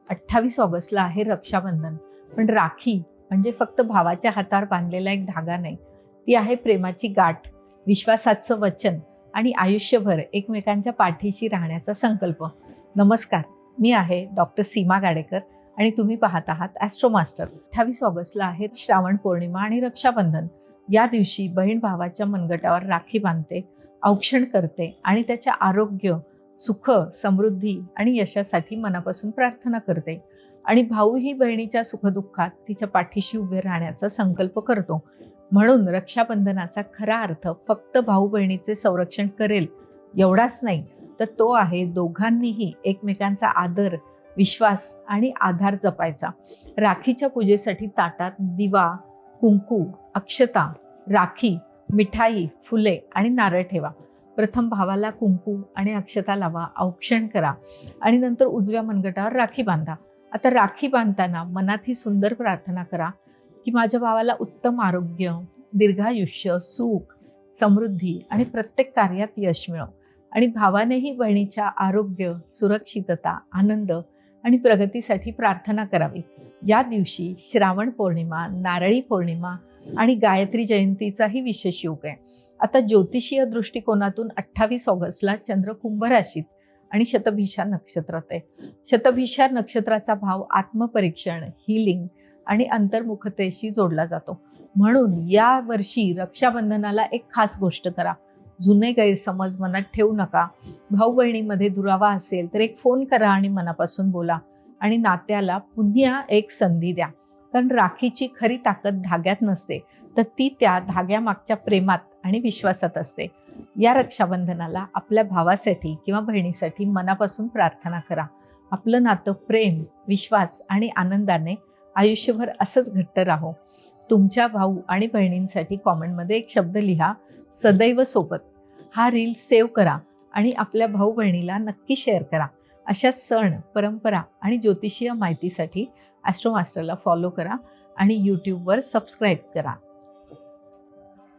28 ऑगस्टला आहे रक्षाबंधन. पण राखी म्हणजे फक्त भावाच्या हातावर बांधलेला एक धागा नाही, ती आहे प्रेमाची गाठ, विश्वासाचं वचन आणि आयुष्यभर एकमेकांच्या पाठीशी राहण्याचा संकल्प. नमस्कार, मी आहे डॉक्टर सीमा गाडेकर आणि तुम्ही पाहत आहात ॲस्ट्रो मास्टर. 28 ऑगस्टला आहे श्रावण पौर्णिमा आणि रक्षाबंधन. या दिवशी बहीण भावाच्या मनगटावर राखी बांधते, औक्षण करते आणि त्याच्या आरोग्य, सुख, समृद्धी आणि यशासाठी मनापासून प्रार्थना करते. आणि भाऊही बहिणीच्या सुखदुःखात तिच्या पाठीशी उभे राहण्याचा संकल्प करतो. म्हणून रक्षाबंधनाचा खरा अर्थ फक्त भाऊ बहिणीचे संरक्षण करेल एवढाच नाही, तर तो आहे दोघांनीही एकमेकांचा आदर, विश्वास आणि आधार जपायचा. राखीच्या पूजेसाठी ताटात दिवा, कुंकू, अक्षता, राखी, मिठाई, फुले आणि नारळ ठेवा. प्रथम भावाला कुंकू आणि अक्षता लावा, औक्षण करा आणि नंतर उजव्या मनगटावर राखी बांधा. आता राखी बांधताना मनात ही सुंदर प्रार्थना करा की माझ्या भावाला उत्तम आरोग्य, दीर्घायुष्य, सुख, समृद्धी आणि प्रत्येक कार्यात यश मिळो. आणि भावानेही बहिणीच्या आरोग्य, सुरक्षितता, आनंद आणि प्रगतीसाठी प्रार्थना करावी. या दिवशी श्रावण पौर्णिमा, नारळी पौर्णिमा आणि गायत्री जयंतीचाही विशेष योग आहे. आता ज्योतिषीय दृष्टिकोनातून 28 ऑगस्टला चंद्र कुंभ राशीत आणि शतभिषा नक्षत्रात आहे. शतभिषा नक्षत्राचा भाव आत्मपरीक्षण, हिलिंग आणि अंतर्मुखतेशी जोडला जातो. म्हणून या वर्षी रक्षाबंधनाला एक खास गोष्ट करा. जुने गैरसमज मनात ठेवू नका. भाऊ बहिणीमध्ये दुरावा असेल तर एक फोन करा आणि मनापासून बोला आणि नात्याला पुन्हा एक संधी द्या. कारण राखीची खरी ताकद धाग्यात नसते, तर ती त्या धाग्यामागच्या प्रेमात आणि विश्वासात असते. या रक्षाबंधनाला आपल्या भावासाठी किंवा बहिणीसाठी मनापासून प्रार्थना करा. आपलं नातं प्रेम, विश्वास आणि आनंदाने आयुष्यभर असंच घट्ट राहो. तुमच्या भाऊ आणि बहिणींसाठी कॉमेंटमध्ये एक शब्द लिहा, सदैव सोबत. हा रील सेव्ह करा आणि आपल्या भाऊ बहिणीला नक्की शेअर करा. अशा सण, परंपरा आणि ज्योतिषीय माहितीसाठी ॲस्ट्रो मास्टरला फॉलो करा आणि यूट्यूबवर सबस्क्राईब करा.